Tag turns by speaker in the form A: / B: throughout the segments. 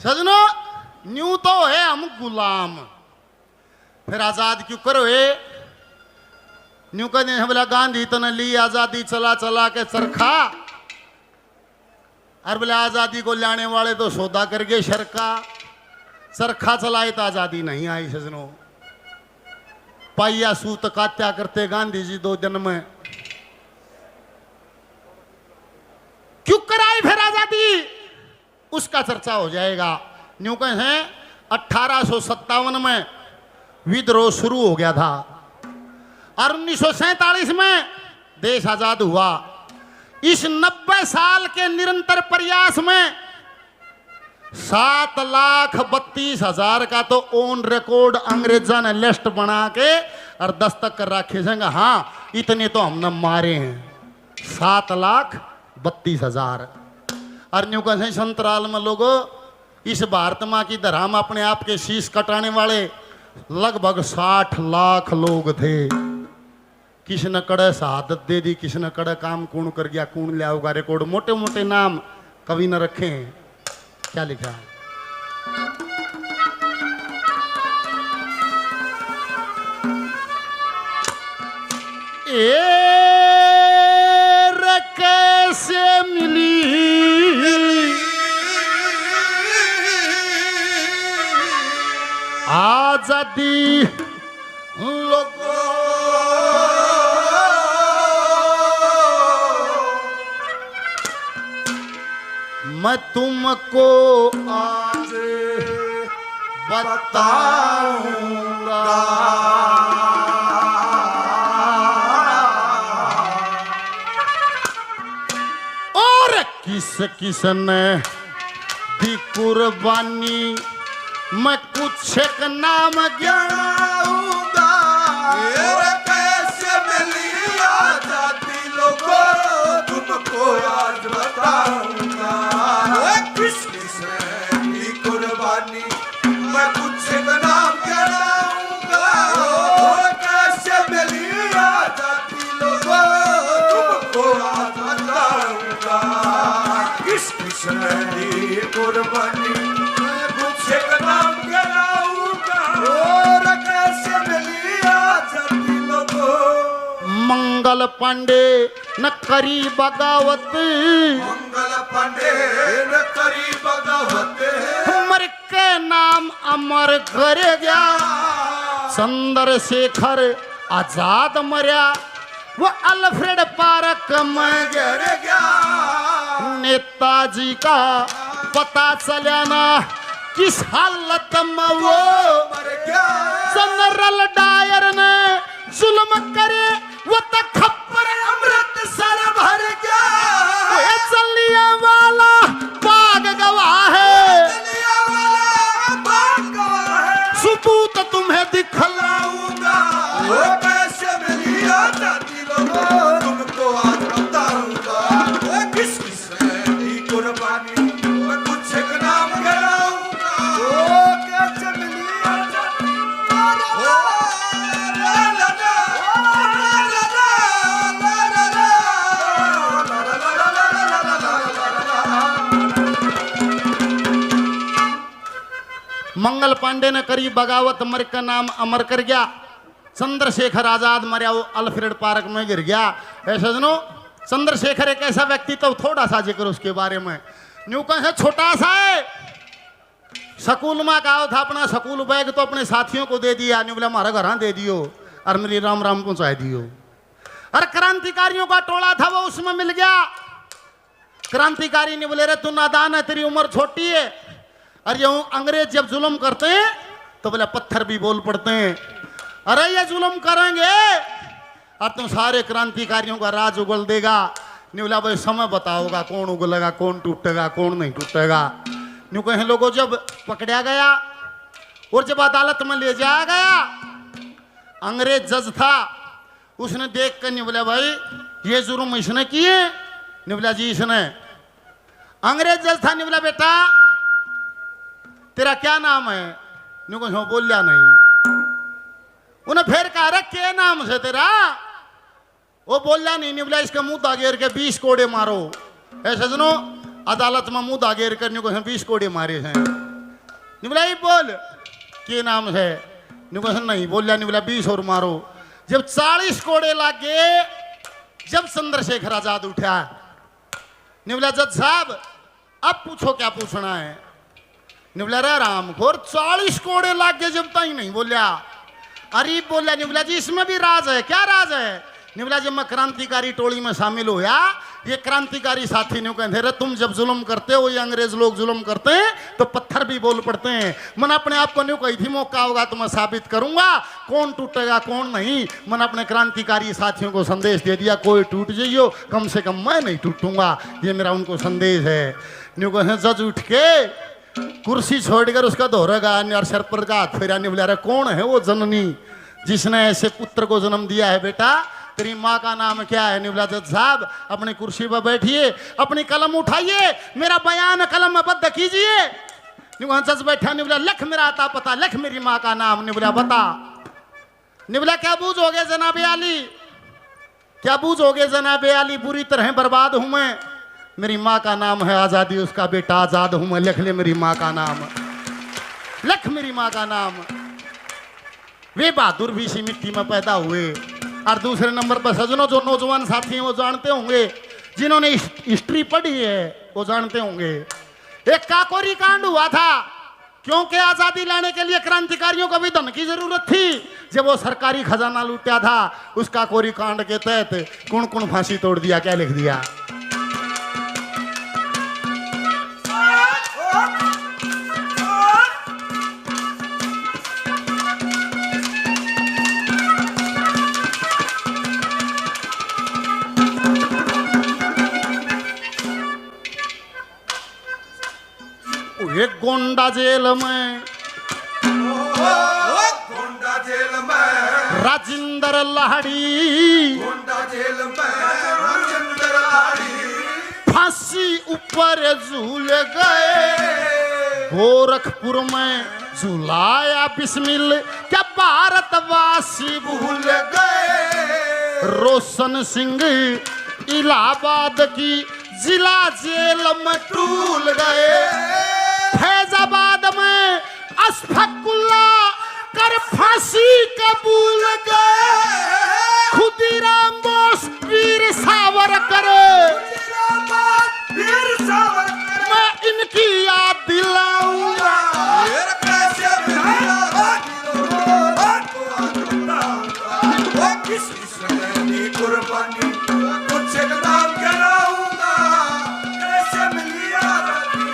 A: सजनो new तो है हम गुलाम, फिर आजाद क्यों करो है? न्यू कहते हैं बोला गांधी तो ने ली आजादी चला चला के चरखा, और बोले आजादी को लाने वाले तो सौदा कर गए शरका, चरखा चलाए तो आजादी नहीं आई। सजनो पाइया सूत कात्या करते गांधी जी 2 दिन में, क्यों कराई फिर आजादी? उसका चर्चा हो जाएगा। न्यू कहे हैं 1857 में विद्रोह शुरू हो गया था और 1947 में देश आजाद हुआ। इस 90 साल के निरंतर प्रयास में 7,32,000 का तो ऑन रिकॉर्ड अंग्रेजा ने लिस्ट बना के और दस्तक कर रखे हैं। हाँ इतने तो हमने मारे हैं, 7,32,000। और न्यू कहे संतराल में लोगों इस भारत माँ की धरा में अपने आप के शीश कटाने वाले लगभग 60 लाख लोग थे। किसने कड़े शहादत दे दी, किसने कड़े काम कौन कर गया, कौन लिया होगा रिकॉर्ड। मोटे मोटे नाम कभी न रखे हैं। क्या लिखा है? कैसे मिली आजादी लोगों, मैं तुमको आज बताऊंगा। और किस किस ने दी कुर्बानी, मैं कुछ एक नाम गिनाऊंगा।
B: कैसे मिली आजादी लोगों, तुमको आज बताऊंगा। किस किस ने दी कुर्बानी, मैं कुछ एक नाम गिनाऊंगा। कैसे मिली आजादी लोगों, तुमको आज बताऊंगा। किस किस ने दी कुर्बानी,
A: मंगल पांडे न करी बगावत,
B: मंगल पांडे न करी बगावत,
A: मर के नाम अमर कर गया। चंद्रशेखर आजाद मरिया, वो अल्फ्रेड पार्क में गिर गया। नेताजी का पता चला ना किस हालत में वो
B: मर गया।
A: जनरल डायर ने जुल्म करे, वो तो खप्पर
B: अमृतसर भर गया।
A: चलिया वाला बाग गवाह है,
B: चलिया वाला बाग गवाह है।
A: सबूत तुम्हें दिखलाऊंगा।
B: वो कैसे मिली आजादी लोगों, तुमको आज बताऊंगा। किस किस ने दी कुर्बानी, मैं कुछ एक नाम गिनाऊंगा। वो कैसे मिली आजादी,
A: मंगल पांडे ने करी बगावत, मर का नाम अमर कर गया। चंद्रशेखर आजाद मरिया, वो अल्फ्रेड पार्क में गिर गया। ऐसा सुनो, चंद्रशेखर एक ऐसा व्यक्ति तो थोड़ा सा जिक्र उसके बारे में। न्यू कहे छोटा सा है, स्कूल में कहा था अपना स्कूल बैग तो अपने साथियों को दे दिया। न्यू बोला हमारा घर दे दियो और मेरी राम राम पहुंचा दियो। अरे क्रांतिकारियों का टोला था वो उसमें मिल गया। क्रांतिकारी ने बोले रे तू नादान है, तेरी उम्र छोटी है। अरे यूं अंग्रेज जब जुल्म करते हैं तो बोले पत्थर भी बोल पड़ते हैं। अरे ये जुल्म करेंगे और तुम सारे क्रांतिकारियों का राज उगल देगा। नहीं बोला भाई समय बताओगा कौन उगलेगा, कौन टूटेगा, कौन नहीं टूटेगा। न्यू कहे लोगों जब पकड़ा गया और जब अदालत में ले जाया गया, अंग्रेज जज था, उसने देख कर नहीं बोला भाई ये जुर्म इसने किए। नहीं बोला जी इसने। अंग्रेज जज था, नहीं बोला बेटा तेरा क्या नाम है? न्यू कहे बोलिया नहीं। उन्हें फिर कहा रे क्या नाम से तेरा? वो बोलिया नहीं। बोला इसका मुंह दागेर के 20 कोड़े मारो। ऐसे सुनो अदालत में मुंह दागेर कर 20 कोड़े मारे हैं। निबला ये बोल के नाम है निबला नहीं बोलिया निबला 20 और मारो जब 40 कोड़े लागे जब चंद्रशेखर आजाद उठा निबला जज साहब अब पूछो क्या पूछना है निबला रे रामखोर 40 कोड़े लागे जब तक नहीं बोलिया अरे बोलिया निबला जी इसमें भी राज है क्या राज है निबला जब मैं क्रांतिकारी टोली में शामिल हुआ ये क्रांतिकारी साथी ने कहते रे तुम जब जुल्म करते हो ये अंग्रेज लोग जुल्म करते हैं तो पत्थर भी बोल पड़ते हैं मैंने अपने आप को नहीं कही थी मौका होगा तो मैं साबित करूंगा कौन टूटेगा कौन नहीं मैंने अपने क्रांतिकारी साथियों को संदेश दे दिया कोई टूट जाइयो कम से कम मैं नहीं टूटूंगा ये मेरा उनको संदेश है न्यू कहे जज उठ के कुर्सी छोड़कर उसका दोहरेगा और सर पर का हाथ फेरा नहीं बुला रहा कौन है वो जननी जिसने ऐसे पुत्र को जन्म दिया है बेटा तेरी माँ का नाम क्या है निबला जज साहब अपनी कुर्सी पर बैठिए अपनी कलम उठाइए मेरा बयान कलम में बद्ध कीजिए जज बैठा निबला लख मेरा आता पता लख मेरी माँ का नाम निबला बता निबला क्या बूझोगे जनाबे आली क्या बूझोगे जनाबे आली बुरी तरह बर्बाद हूं मैं मेरी माँ का नाम है आजादी उसका बेटा आजाद हूं मैं लिख ले मेरी माँ का नाम लख मेरी माँ का नाम वे बहादुर भी इसी मिट्टी में पैदा हुए और दूसरे नंबर पर सजनों जो नौजवान साथी हैं वो जानते होंगे जिन्होंने हिस्ट्री पढ़ी है वो जानते होंगे एक काकोरी कांड हुआ था क्योंकि आजादी लाने के लिए क्रांतिकारियों को भी धन की जरूरत थी जब वो सरकारी खजाना लूटा था उस काकोरी कांड के तहत कौन कौन फांसी तोड़ दिया क्या लिख दिया एक गोंडा जेल में
B: गोंडा जेल में
A: राजेंद्र लाड़ी
B: गोंडा जेल में राजेंद्र लाड़ी
A: फांसी ऊपर झूल गए गोरखपुर में झूलाया बिस्मिल क्या भारतवासी भूल गए रोशन सिंह इलाहाबाद की जिला जेल में टूल गए फैजाबाद में अशफाकुल्ला कर फांसी कबूल गए खुदीराम बोस वीर सावरकर मैं इनकी याद दिलाऊंगा
B: कुर्बानी कुछ नाम कराऊंगा कैसे मिली आजादी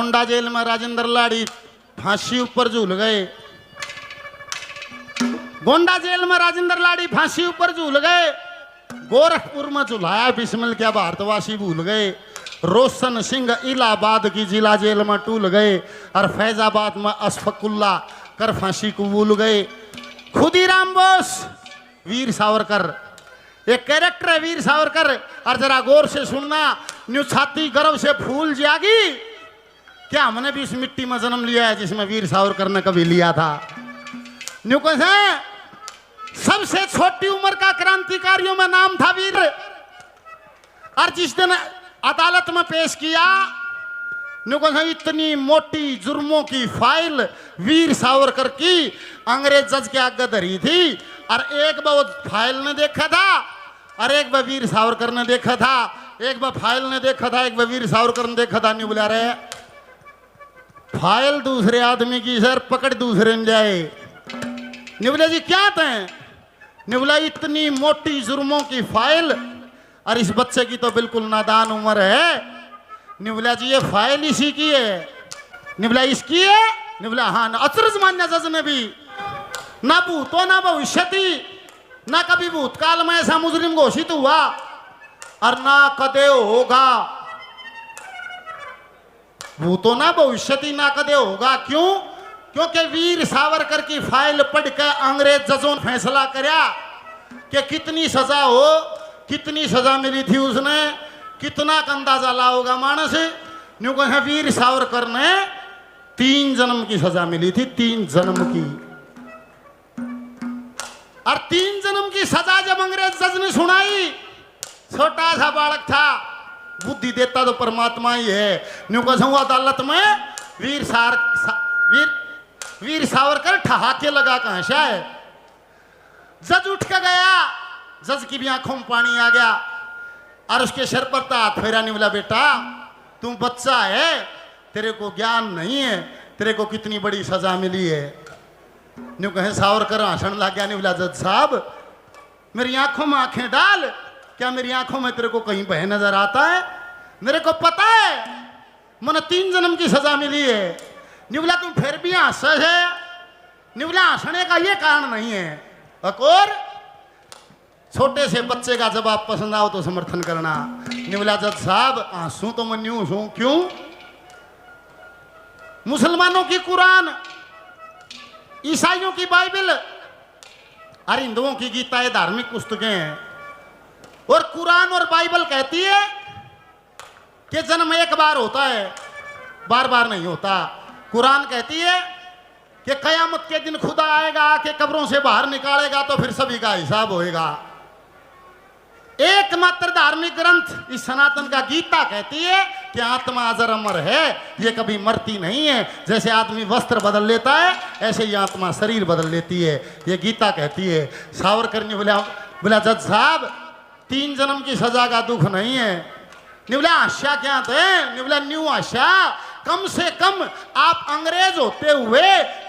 A: गोंडा जेल में राजेंद्र लाड़ी फांसी ऊपर झूल गए गोंडा जेल में राजेंद्र लाड़ी फांसी ऊपर झूल गए गोरखपुर में झुलाया बिस्मिल क्या भारतवासी भूल गए रोशन सिंह इलाहाबाद की जिला जेल में टूल गए और फैजाबाद में अशफाकुल्ला कर फांसी कबूल गए खुदीराम बोस वीर सावरकर एक कैरेक्टर है वीर सावरकर और जरा गौर से सुनना न्यू छाती गर्व से फूल जागी क्या हमने भी इस मिट्टी में जन्म लिया है जिसमें वीर सावरकर ने कभी लिया था न्यू कैसे सबसे छोटी उम्र का क्रांतिकारियों में नाम था वीर और जिस दिन अदालत में पेश किया न्यू कैसे इतनी मोटी जुर्मों की फाइल वीर सावरकर की अंग्रेज जज के आगे धरी थी और एक बार वो फाइल ने देखा था और एक बार वीर सावरकर ने देखा था एक बार फाइल ने देखा था एक बार वीर सावरकर ने देखा था नहीं बुला रहे फाइल दूसरे आदमी की सर पकड़ दूसरे ने जाए निबला जी क्या थे निबला इतनी मोटी जुर्मों की फाइल और इस बच्चे की तो बिल्कुल नादान उम्र है निबला जी ये फाइल इसी की है निबला इसकी है निबला हाँ ना अचरज मान्य जज ने भी ना भूतो ना भविष्यति ना कभी भूतकाल में ऐसा मुजरिम घोषित हुआ और ना कदे होगा भूतो ना भविष्यति ना कदे होगा क्यों क्योंकि वीर सावरकर की फाइल पढ़कर अंग्रेज जजों ने फैसला करया कि कितनी सजा हो, कितनी सजा मिली थी उसने, कितना का अंदाजा लाओगा मानस। न्यू कहे वीर सावरकर ने 3 जन्म की सजा मिली थी, 3 जन्म की। और 3 जन्म की सजा जब अंग्रेज जज ने सुनाई, छोटा सा बालक था, बुद्धि देता तो परमात्मा ही है। न्यू कहूँ अदालत में वीर सावरकर ठहाके लगा कहां से है। जज उठ के गया, जज की भी आंखों में पानी आ गया और उसके सिर पर हाथ फेरा। नहीं बोला बेटा तू बच्चा है, तेरे को ज्ञान नहीं है, तेरे को कितनी बड़ी सजा मिली है। न्यू कहे सावरकर हंसने लग गया। नहीं बोला जज साहब मेरी आंखों में आंखें डाल, क्या मेरी आंखों में तेरे को कहीं बह नजर आता है? मेरे को पता है मैंने 3 जन्म की सजा मिली है। निवला तुम फिर भी हंस है। निवला हंसने का ये कारण नहीं है। और छोटे से बच्चे का जवाब पसंद आओ तो समर्थन करना। निवला जज साहब हंसू तो मैं न्यूज हूं, क्यों? मुसलमानों की कुरान, ईसाइयों की बाइबल और हिंदुओं की गीता ये धार्मिक पुस्तकें हैं। और कुरान और बाइबल कहती है कि जन्म एक बार होता है, बार बार नहीं होता। कुरान कहती है कि कयामत के दिन खुदा आएगा, आके कब्रों से बाहर निकालेगा, तो फिर सभी का हिसाब होएगा। एकमात्र धार्मिक ग्रंथ इस सनातन का गीता कहती है कि आत्मा अजर अमर है, ये कभी मरती नहीं है। जैसे आदमी वस्त्र बदल लेता है ऐसे ही आत्मा शरीर बदल लेती है, ये गीता कहती है। सावरकर ने बोला जज साहब 3 जन्म की सजा का दुख नहीं है। निवला आशा क्या थे? निवला न्यू आशा, कम से कम आप अंग्रेज होते हुए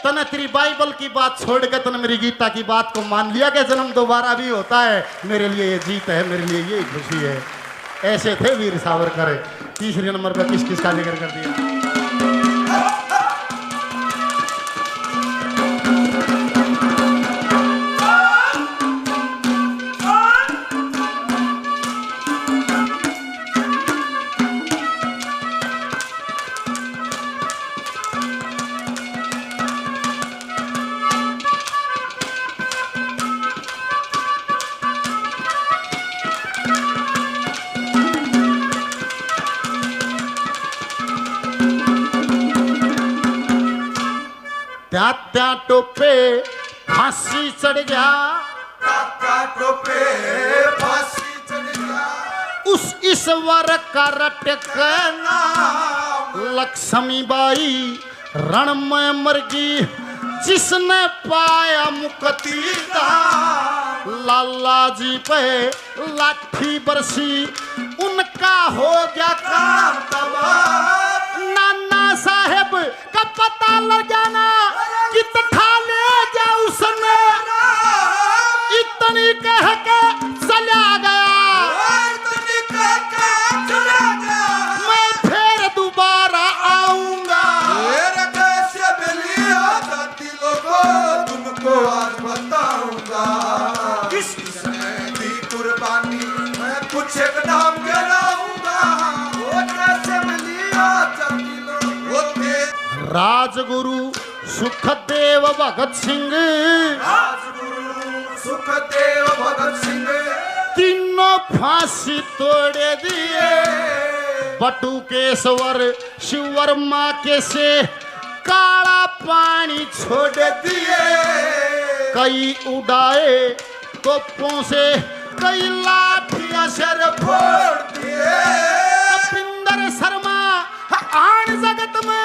A: तने तेरी बाइबल की बात छोड़ के तने मेरी गीता की बात को मान लिया कि जन्म दोबारा भी होता है। मेरे लिए ये जीत है, मेरे लिए ये खुशी है। ऐसे थे वीर सावरकर। तीसरे नंबर पर किस किस का जिक्र कर दिया? त्या टोपे फांसी चढ़ गया,
B: टोपे फांसी चढ़ गया।
A: उस ईश्वर का रटकना लक्ष्मी बाई रण में मर गई, जिसने पाया मुक्ति दान। लाला जी पे लाठी बरसी, उनका हो गया काम तबाह। नाना साहेब का पता लग जाना कि तथा ले जा उसने, इतनी कह के चला गया। मैं फिर दोबारा आऊंगा।
B: तुमको आज बताऊंगा किस किसने दी कुर्बानी, मैं कुछ एक नाम गिनाऊंगा। वो कैसे मिली आजादी लोगों,
A: राजगुरु सुखदेव भगत सिंह,
B: राजगुरु सुखदेव भगत सिंह
A: तीनों फांसी तोड़े दिए। बटुकेश्वर शिववर्मा के से काला पानी छोड़ दिए। कई उड़ाए तोपों से, कई लाठियां सर फोड़ दिए। कपिंदर शर्मा आन जगत में